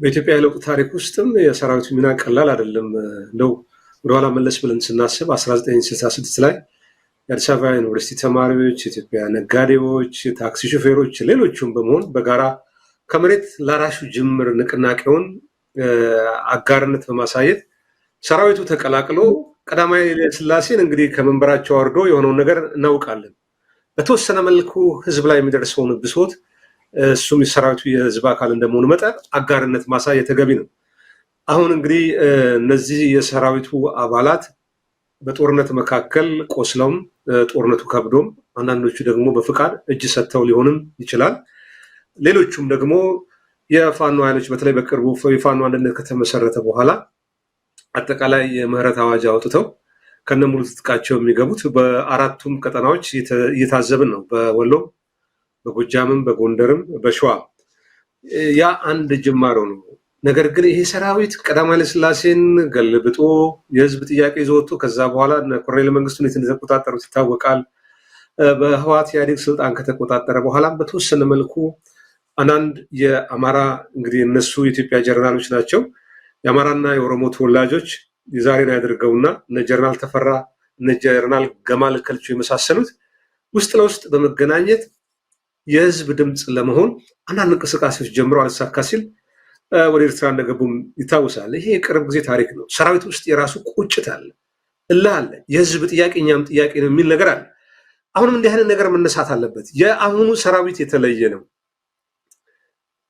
በኢትዮጵያ የለውጥ ታሪክ ውስጥም የሰራዊቱ ሚና ቀላል አይደለም። እንደው ወደኋላ መለስ ብለን ስናስብ 1966 ላይ የአዲስ አበባ ዩኒቨርሲቲ ተማሪዎች፣ የኢትዮጵያ ነጋዴዎች፣ ታክሲ ሾፌሮች፣ ሌሎቹም በመሆን በጋራ ከመሬት ላራሹ ጅምር ንቅናቄውን አጋርነት በማሳየት ሰራዊቱ ተቀላቅሎ ቀዳማዊ ኃይለ ሥላሴን እንግዲህ ከመንበራቸው አውርዶ የሆነውን ነገር እናውቃለን። በተወሰነ መልኩ ህዝብ ላይ የሚደርሰውን ብሶት እሱም የሰራዊቱ የህዝብ አካል እንደመሆኑ መጠን አጋርነት ማሳየት ተገቢ ነው። አሁን እንግዲህ እነዚህ የሰራዊቱ አባላት በጦርነት መካከል ቆስለውም ጦርነቱ ከብዶም አንዳንዶቹ ደግሞ በፍቃድ እጅ ሰጥተው ሊሆንም ይችላል። ሌሎቹም ደግሞ የፋኖ ኃይሎች በተለይ በቅርቡ የፋኖ አንድነት ከተመሰረተ በኋላ አጠቃላይ የምህረት አዋጅ አውጥተው ከነሙሉ ትጥቃቸው የሚገቡት በአራቱም ቀጠናዎች እየታዘብን ነው። በወሎም፣ በጎጃምም፣ በጎንደርም፣ በሸዋ ያ አንድ ጅማሮ ነው። ነገር ግን ይሄ ሰራዊት ቀዳማዊ ኃይለ ሥላሴን ገልብጦ የህዝብ ጥያቄ ይዞ ወጥቶ ከዛ በኋላ ኮሎኔል መንግስቱን የተቆጣጠሩት ይታወቃል። በህወሓት ኢህአዴግ ስልጣን ከተቆጣጠረ በኋላም በተወሰነ መልኩ አንዳንድ የአማራ እንግዲህ እነሱ የኢትዮጵያ ጀነራሎች ናቸው። የአማራና የኦሮሞ ተወላጆች የዛሬን ያድርገውና እነ ጀነራል ተፈራ እነ ጀነራል ገማል ከልቾ የመሳሰሉት ውስጥ ለውስጥ በመገናኘት የህዝብ ድምፅ ለመሆን አንዳንድ እንቅስቃሴዎች ጀምረው አልሳካ ሲል ወደ ኤርትራ እንደገቡም ይታወሳል። ይሄ የቅርብ ጊዜ ታሪክ ነው። ሰራዊት ውስጥ የራሱ ቁጭት አለ፣ እልህ አለ፣ የህዝብ ጥያቄ እኛም ጥያቄ ነው የሚል ነገር አለ። አሁንም እንዲህ አይነት ነገር መነሳት አለበት። የአሁኑ ሰራዊት የተለየ ነው።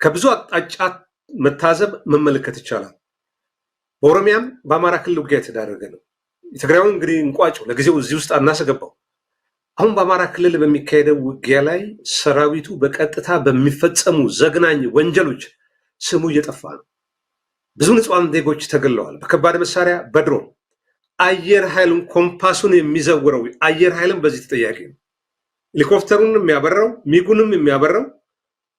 ከብዙ አቅጣጫ መታዘብ መመልከት ይቻላል። በኦሮሚያም በአማራ ክልል ውጊያ የተዳረገ ነው። የትግራዩን እንግዲህ እንቋጭው ለጊዜው እዚህ ውስጥ አናስገባው። አሁን በአማራ ክልል በሚካሄደው ውጊያ ላይ ሰራዊቱ በቀጥታ በሚፈጸሙ ዘግናኝ ወንጀሎች ስሙ እየጠፋ ነው። ብዙ ንጹሃን ዜጎች ተገለዋል። በከባድ መሳሪያ በድሮን አየር ኃይሉን ኮምፓሱን የሚዘውረው አየር ኃይልም በዚህ ተጠያቂ ነው። ሄሊኮፕተሩን የሚያበረው ሚጉንም የሚያበረው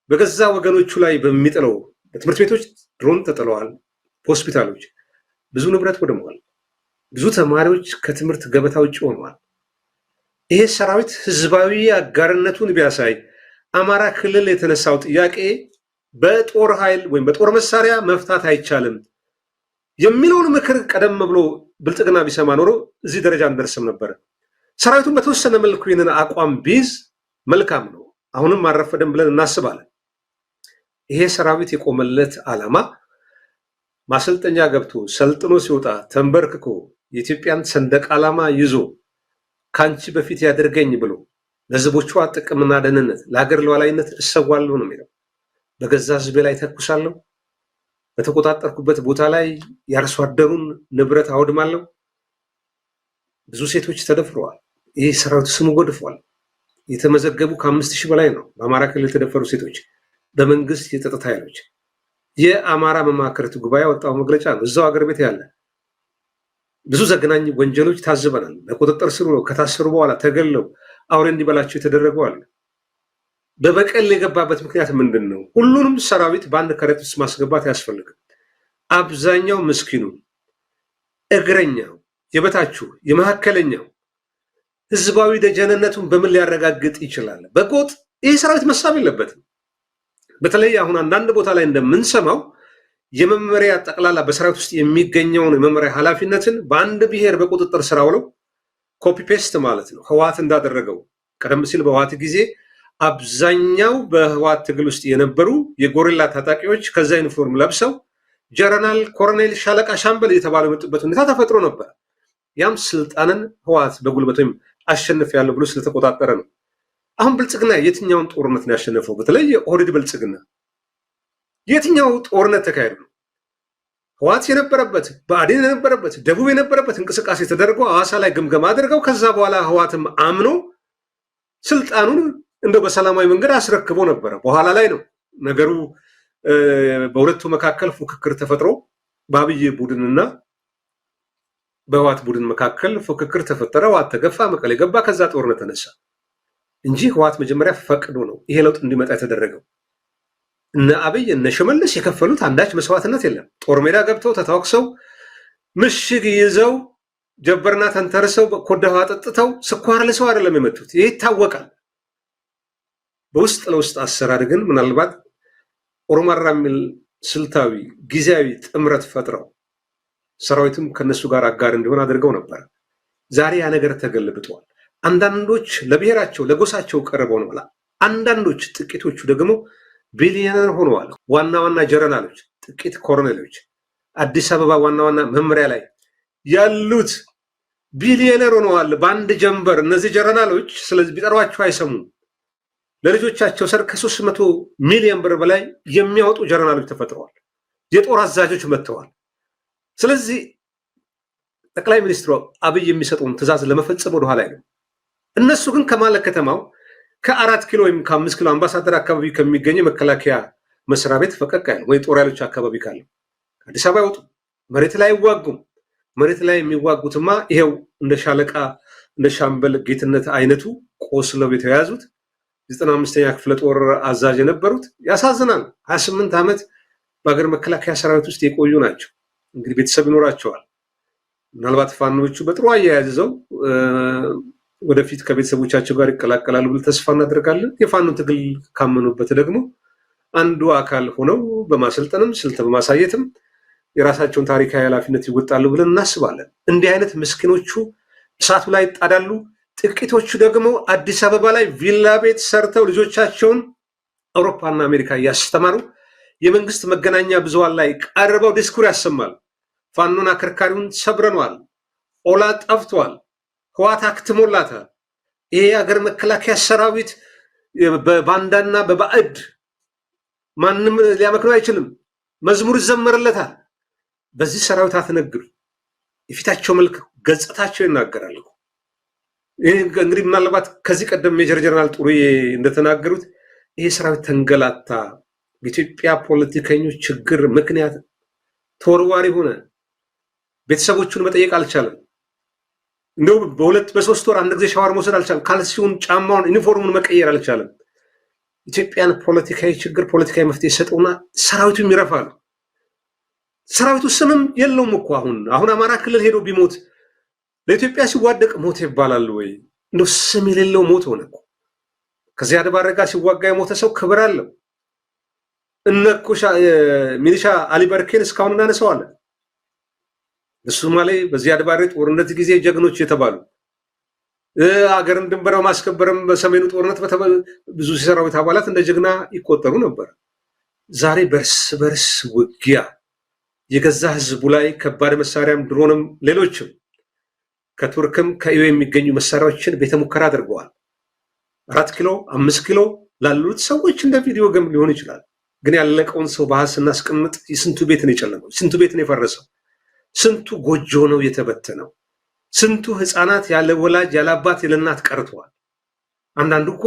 በገዛ ወገኖቹ ላይ በሚጥለው በትምህርት ቤቶች ድሮን ተጥለዋል። ሆስፒታሎች ብዙ ንብረት ወድመዋል። ብዙ ተማሪዎች ከትምህርት ገበታ ውጭ ሆነዋል። ይሄ ሰራዊት ህዝባዊ አጋርነቱን ቢያሳይ አማራ ክልል የተነሳው ጥያቄ በጦር ኃይል ወይም በጦር መሳሪያ መፍታት አይቻልም የሚለውን ምክር ቀደም ብሎ ብልጽግና ቢሰማ ኖሮ እዚህ ደረጃ እንደርስም ነበር። ሰራዊቱን በተወሰነ መልኩ ይህንን አቋም ቢይዝ መልካም ነው። አሁንም አልረፈደም ብለን እናስባለን። ይሄ ሰራዊት የቆመለት ዓላማ ማሰልጠኛ ገብቶ ሰልጥኖ ሲወጣ ተንበርክኮ የኢትዮጵያን ሰንደቅ ዓላማ ይዞ ከአንቺ በፊት ያደርገኝ ብሎ ለህዝቦቿ ጥቅምና ደህንነት ለሀገር ሉዓላዊነት እሰዋለሁ ነው የሚለው። በገዛ ህዝቤ ላይ ተኩሳለሁ፣ በተቆጣጠርኩበት ቦታ ላይ የአርሶ አደሩን ንብረት አውድማለሁ። ብዙ ሴቶች ተደፍረዋል። ይህ ሰራዊቱ ስሙ ጎድፏል። የተመዘገቡ ከ5000 በላይ ነው በአማራ ክልል የተደፈሩ ሴቶች በመንግስት የጸጥታ ኃይሎች። የአማራ መማክርት ጉባኤ ወጣው መግለጫ ነው። እዛው አገር ቤት ያለ ብዙ ዘግናኝ ወንጀሎች ታዝበናል። በቁጥጥር ስር ውለው ከታሰሩ በኋላ ተገለው አውሬ እንዲበላቸው የተደረገው አለ። በበቀል የገባበት ምክንያት ምንድን ነው? ሁሉንም ሰራዊት በአንድ ከረጢት ውስጥ ማስገባት አያስፈልግም። አብዛኛው ምስኪኑ፣ እግረኛው፣ የበታችሁ፣ የመካከለኛው ህዝባዊ ደጀንነቱን በምን ሊያረጋግጥ ይችላል? በጎጥ ይህ ሰራዊት መሳብ የለበትም። በተለይ አሁን አንዳንድ ቦታ ላይ እንደምንሰማው የመመሪያ ጠቅላላ በሰራዊት ውስጥ የሚገኘውን የመመሪያ ኃላፊነትን በአንድ ብሔር በቁጥጥር ስር አውለው ኮፒ ፔስት ማለት ነው። ህወሓት እንዳደረገው ቀደም ሲል በህወሓት ጊዜ አብዛኛው በህወሓት ትግል ውስጥ የነበሩ የጎሪላ ታጣቂዎች ከዛ ዩኒፎርም ለብሰው ጀነራል፣ ኮሎኔል፣ ሻለቃ፣ ሻምበል እየተባሉ የመጡበት ሁኔታ ተፈጥሮ ነበር። ያም ስልጣንን ህወሓት በጉልበት ወይም አሸንፍ ያለው ብሎ ስለተቆጣጠረ ነው። አሁን ብልጽግና የትኛውን ጦርነት ነው ያሸነፈው? በተለይ የኦህዴድ ብልጽግና የትኛው ጦርነት ተካሄዱ ነው? ህወሓት የነበረበት ብአዴን የነበረበት ደቡብ የነበረበት እንቅስቃሴ ተደርጎ ሐዋሳ ላይ ግምገማ አድርገው ከዛ በኋላ ህወሓትም አምኖ ስልጣኑን እንደው በሰላማዊ መንገድ አስረክቦ ነበረ። በኋላ ላይ ነው ነገሩ በሁለቱ መካከል ፉክክር ተፈጥሮ በአብይ ቡድንና በህወሓት ቡድን መካከል ፉክክር ተፈጠረ። ህወሓት ተገፋ፣ መቀሌ ገባ፣ ከዛ ጦርነት ተነሳ እንጂ ህወሓት መጀመሪያ ፈቅዶ ነው ይሄ ለውጥ እንዲመጣ የተደረገው። እነ አብይ እነ ሽመልስ የከፈሉት አንዳች መስዋዕትነት የለም። ጦር ሜዳ ገብተው ተታውክሰው ምሽግ ይዘው ጀበርና ተንተርሰው ኮዳ ውሃ ጠጥተው ስኳር ልሰው አይደለም የመቱት። ይሄ ይታወቃል። በውስጥ ለውስጥ አሰራር ግን ምናልባት ኦሮማራ የሚል ስልታዊ ጊዜያዊ ጥምረት ፈጥረው ሰራዊትም ከነሱ ጋር አጋር እንዲሆን አድርገው ነበር። ዛሬ ያ ነገር ተገልብጧል። አንዳንዶች ለብሔራቸው ለጎሳቸው ቀርበው ነው። አንዳንዶች ጥቂቶቹ ደግሞ ቢሊዮነር ሆነዋል። ዋና ዋና ጀነራሎች፣ ጥቂት ኮሎኔሎች፣ አዲስ አበባ ዋና ዋና መምሪያ ላይ ያሉት ቢሊዮነር ሆነዋል በአንድ ጀንበር። እነዚህ ጀነራሎች ስለዚህ ቢጠሯቸው አይሰሙም። ለልጆቻቸው ሰር ከ300 ሚሊዮን ብር በላይ የሚያወጡ ጀነራሎች ተፈጥረዋል። የጦር አዛዦች መጥተዋል። ስለዚህ ጠቅላይ ሚኒስትሩ አብይ የሚሰጡን ትዕዛዝ ለመፈጸም ወደኋላ ነው። እነሱ ግን ከማለ ከተማው ከ4 ኪሎ ወይም ከ5 ኪሎ አምባሳደር አካባቢ ከሚገኘ መከላከያ መስሪያ ቤት ፈቀቅ ያለ ወይ ጦር ኃይሎች አካባቢ ካለ አዲስ አበባ አይወጡም። መሬት ላይ አይዋጉም። መሬት ላይ የሚዋጉትማ ይሄው እንደ ሻለቃ እንደ ሻምበል ጌትነት አይነቱ ቆስለው የተያዙት 95ኛ ክፍለ ጦር አዛዥ የነበሩት ያሳዝናል። 28 ዓመት በሀገር መከላከያ ሰራዊት ውስጥ የቆዩ ናቸው። እንግዲህ ቤተሰብ ይኖራቸዋል። ምናልባት ፋኖቹ በጥሩ አያያዝዘው ወደፊት ከቤተሰቦቻቸው ጋር ይቀላቀላሉ ብለን ተስፋ እናደርጋለን። የፋኖ ትግል ካመኑበት ደግሞ አንዱ አካል ሆነው በማሰልጠንም ስልት በማሳየትም የራሳቸውን ታሪካዊ ኃላፊነት ይወጣሉ ብለን እናስባለን። እንዲህ አይነት ምስኪኖቹ እሳቱ ላይ ይጣዳሉ። ጥቂቶቹ ደግሞ አዲስ አበባ ላይ ቪላ ቤት ሰርተው ልጆቻቸውን አውሮፓና አሜሪካ እያስተማሩ የመንግስት መገናኛ ብዙሃን ላይ ቀርበው ዲስኩር ያሰማሉ። ፋኖን አከርካሪውን ሰብረነዋል፣ ኦላ ጠፍቷል፣ ህዋት አክትሞላታል፣ ይሄ የሀገር መከላከያ ሰራዊት በባንዳና በባዕድ ማንም ሊያመክነው አይችልም፣ መዝሙር ይዘመርለታል። በዚህ ሰራዊት አትነግዱ። የፊታቸው መልክ ገጽታቸው ይናገራል። እንግዲህ ምናልባት ከዚህ ቀደም ሜጀር ጀነራል ጥሩዬ እንደተናገሩት ይሄ ሰራዊት ተንገላታ፣ በኢትዮጵያ ፖለቲከኞች ችግር ምክንያት ተወርዋሪ ሆነ፣ ቤተሰቦቹን መጠየቅ አልቻለም። እንደው በሁለት በሶስት ወር አንድ ጊዜ ሻወር መውሰድ አልቻለም። ካልሲውን፣ ጫማውን፣ ዩኒፎርሙን መቀየር አልቻለም። ኢትዮጵያን ፖለቲካዊ ችግር ፖለቲካዊ መፍትሄ ሰጠውና ሰራዊቱም ይረፋሉ። ሰራዊቱ ስምም የለውም እኮ አሁን አማራ ክልል ሄዶ ቢሞት ለኢትዮጵያ ሲዋደቅ ሞት ይባላል ወይ? እንደው ስም የሌለው ሞት ሆነ እኮ። ከዚያድ ባሬ ጋር ሲዋጋ የሞተ ሰው ክብር አለው። እነ ሚሊሻ አሊ በርኬን እስካሁን እናነሳዋለን። በሶማሌ በዚያድ ባሬ ጦርነት ጊዜ ጀግኖች የተባሉ አገርን ድንበር ማስከበርም በሰሜኑ ጦርነት ብዙ ሰራዊት አባላት እንደ ጀግና ይቆጠሩ ነበር። ዛሬ በርስ በርስ ውጊያ የገዛ ህዝቡ ላይ ከባድ መሳሪያም ድሮንም ሌሎችም ከቱርክም ከኢዩ የሚገኙ መሳሪያዎችን ቤተሙከራ አድርገዋል። 4 ኪሎ 5 ኪሎ ላሉት ሰዎች እንደ ቪዲዮ ገም ሊሆን ይችላል። ግን ያለቀውን ሰው ባህል ስናስቀምጥ ስንቱ ቤት ነው የጨለመው? ስንቱ ቤት ነው የፈረሰው? ስንቱ ጎጆ ነው የተበተነው? ስንቱ ህፃናት ያለ ወላጅ ያለ አባት ያለ እናት ቀርተዋል። አንዳንዱ እኮ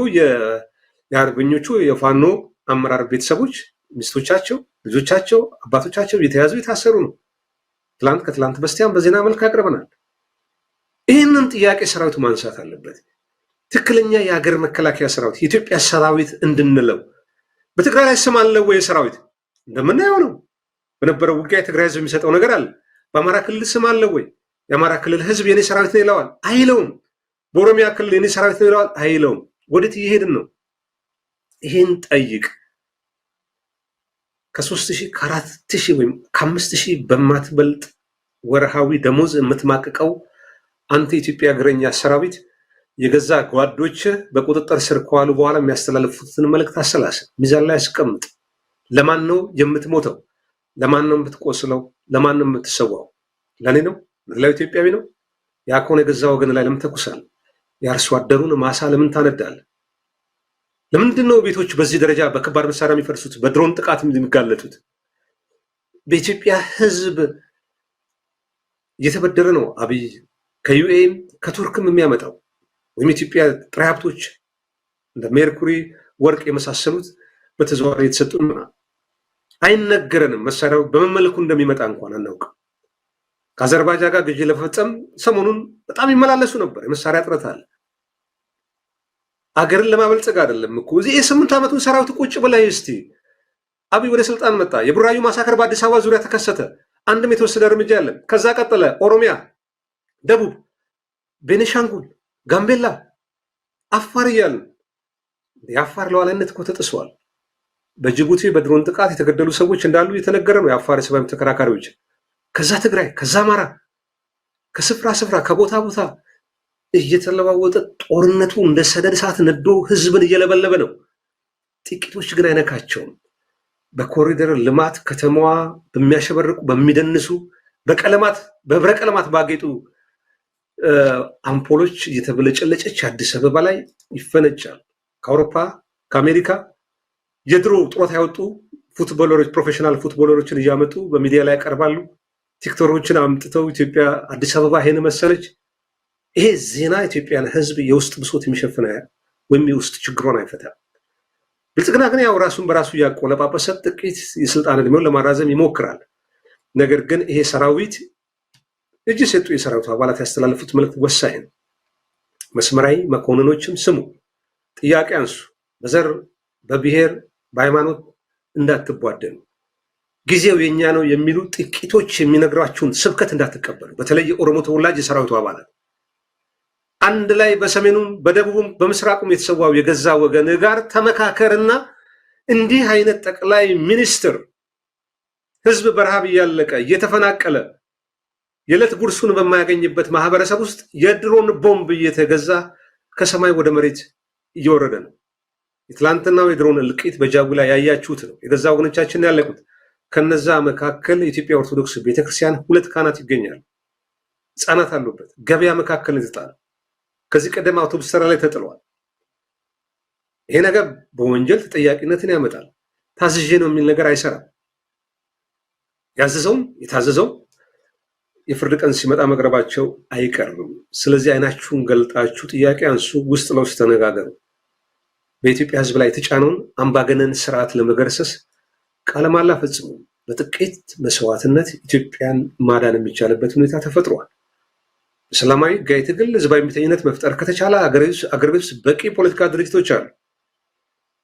የአርበኞቹ የፋኖ አመራር ቤተሰቦች ሚስቶቻቸው፣ ልጆቻቸው፣ አባቶቻቸው የተያዙ የታሰሩ ነው። ከትላንት በስቲያም በዜና መልክ አቅርበናል። ይህንን ጥያቄ ሰራዊቱ ማንሳት አለበት። ትክክለኛ የሀገር መከላከያ ሰራዊት የኢትዮጵያ ሰራዊት እንድንለው በትግራይ ላይ ስም አለው ወይ? ሰራዊት እንደምናየው ነው። በነበረው ውጊያ የትግራይ ህዝብ የሚሰጠው ነገር አለ። በአማራ ክልል ስም አለው ወይ? የአማራ ክልል ህዝብ የኔ ሰራዊት ነው ይለዋል? አይለውም። በኦሮሚያ ክልል የኔ ሰራዊት ነው ይለዋል? አይለውም። ወዴት እየሄድን ነው? ይሄን ጠይቅ። ከ3000 ከ4000 ወይም ከ5000 በማትበልጥ ወርሃዊ ደሞዝ የምትማቅቀው አንተ የኢትዮጵያ እግረኛ ሰራዊት የገዛ ጓዶች በቁጥጥር ስር ከዋሉ በኋላ የሚያስተላልፉትን መልእክት አሰላስል፣ ሚዛን ላይ አስቀምጥ። ለማን ነው የምትሞተው? ለማን ነው የምትቆስለው? ለማን ነው የምትሰዋው? ለእኔ ነው? ለሌላው ኢትዮጵያዊ ነው? ያ ከሆነ የገዛ ወገን ላይ ለምን ተኩሳለህ? የአርሶ አደሩን ማሳ ለምን ታነዳለህ? ለምንድን ነው ቤቶች በዚህ ደረጃ በከባድ መሳሪያ የሚፈርሱት? በድሮን ጥቃት የሚጋለጡት? በኢትዮጵያ ህዝብ እየተበደረ ነው አብይ ከዩኤን ከቱርክም የሚያመጣው ወይም ኢትዮጵያ ጥሬ ሀብቶች እንደ ሜርኩሪ፣ ወርቅ የመሳሰሉት በተዘዋዋሪ የተሰጡን አይነገረንም። መሳሪያው በመመልኩ እንደሚመጣ እንኳን አናውቅም። ከአዘርባይጃን ጋር ግዢ ለመፈጸም ሰሞኑን በጣም ይመላለሱ ነበር። የመሳሪያ እጥረት አለ። አገርን ለማበልጸግ አይደለም እኮ እዚህ የ8 ዓመቱን ሰራዊት ቁጭ ብለህ እስቲ አብይ ወደ ስልጣን መጣ። የቡራዩ ማሳከር በአዲስ አበባ ዙሪያ ተከሰተ። አንድም የተወሰደ እርምጃ የለም። ከዛ ቀጠለ። ኦሮሚያ፣ ደቡብ፣ ቤኒሻንጉል፣ ጋምቤላ፣ አፋር እያሉ የአፋር ሉዓላዊነት እኮ ተጥሷል። በጅቡቲ በድሮን ጥቃት የተገደሉ ሰዎች እንዳሉ እየተነገረ ነው። የአፋር የሰብአዊ መብት ተከራካሪዎች ከዛ ትግራይ፣ ከዛ አማራ፣ ከስፍራ ስፍራ ከቦታ ቦታ እየተለዋወጠ ጦርነቱ እንደ ሰደድ እሳት ነዶ ህዝብን እየለበለበ ነው። ጥቂቶች ግን አይነካቸውም። በኮሪደር ልማት ከተማዋ በሚያሸበርቁ በሚደንሱ በቀለማት በህብረ ቀለማት ባጌጡ አምፖሎች እየተበለጨለጨች አዲስ አበባ ላይ ይፈነጫል። ከአውሮፓ ከአሜሪካ የድሮ ጡረታ ያወጡ ፉትቦለሮች ፕሮፌሽናል ፉትቦለሮችን እያመጡ በሚዲያ ላይ ያቀርባሉ። ቲክቶሮችን አምጥተው ኢትዮጵያ አዲስ አበባ ይሄን መሰለች። ይሄ ዜና ኢትዮጵያን ህዝብ የውስጥ ብሶት የሚሸፍን ወይም የውስጥ ችግሯን አይፈታም። ብልጽግና ግን ያው ራሱን በራሱ እያቆለጳጰሰ ጥቂት የስልጣን እድሜውን ለማራዘም ይሞክራል። ነገር ግን ይሄ ሰራዊት እጅ የሰጡ የሰራዊቱ አባላት ያስተላለፉት መልእክት ወሳኝ ነው። መስመራዊ መኮንኖችም ስሙ፣ ጥያቄ አንሱ፣ በዘር በብሔር በሃይማኖት እንዳትቧደኑ፣ ጊዜው የኛ ነው የሚሉ ጥቂቶች የሚነግሯችሁን ስብከት እንዳትቀበሉ። በተለይ የኦሮሞ ተወላጅ የሰራዊቱ አባላት አንድ ላይ በሰሜኑም በደቡቡም በምስራቁም የተሰዋው የገዛ ወገን ጋር ተመካከርና እንዲህ አይነት ጠቅላይ ሚኒስትር ህዝብ በረሃብ እያለቀ እየተፈናቀለ የዕለት ጉርሱን በማያገኝበት ማህበረሰብ ውስጥ የድሮን ቦምብ እየተገዛ ከሰማይ ወደ መሬት እየወረደ ነው። የትላንትናው የድሮን እልቂት በጃዊ ላይ ያያችሁት ነው። የገዛ ወገኖቻችን ያለቁት። ከነዛ መካከል የኢትዮጵያ ኦርቶዶክስ ቤተክርስቲያን 2 ካህናት ይገኛሉ። ህፃናት አሉበት። ገበያ መካከል የተጣለ ከዚህ ቀደም አውቶቡስ ተራ ላይ ተጥለዋል። ይሄ ነገር በወንጀል ተጠያቂነትን ያመጣል። ታዝዤ ነው የሚል ነገር አይሰራም። ያዘዘውም የታዘዘው የፍርድ ቀን ሲመጣ መቅረባቸው አይቀርም። ስለዚህ አይናችሁን ገልጣችሁ ጥያቄ አንሱ፣ ውስጥ ለውስጥ ተነጋገሩ። በኢትዮጵያ ህዝብ ላይ የተጫነውን አምባገነን ስርዓት ለመገርሰስ ቃለ መሃላ ፈጽሙ። በጥቂት መስዋዕትነት ኢትዮጵያን ማዳን የሚቻልበት ሁኔታ ተፈጥሯል። በሰላማዊ ህጋዊ ትግል ህዝባዊ እምቢተኝነት መፍጠር ከተቻለ አገር ቤት ውስጥ በቂ ፖለቲካ ድርጅቶች አሉ።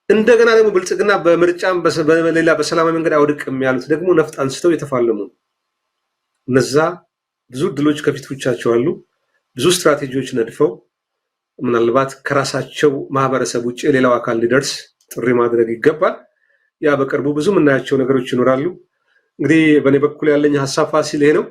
እንደገና ደግሞ ብልጽግና በምርጫም በሌላ በሰላማዊ መንገድ አውድቅም ያሉት ደግሞ ነፍጥ አንስተው የተፋለሙ እነዛ ብዙ ድሎች ከፊቶቻቸው አሉ። ብዙ ስትራቴጂዎች ነድፈው ምናልባት ከራሳቸው ማህበረሰብ ውጭ ሌላው አካል ሊደርስ ጥሪ ማድረግ ይገባል። ያ በቅርቡ ብዙ የምናያቸው ነገሮች ይኖራሉ። እንግዲህ በእኔ በኩል ያለኝ ሀሳብ ፋሲል ይሄ ነው።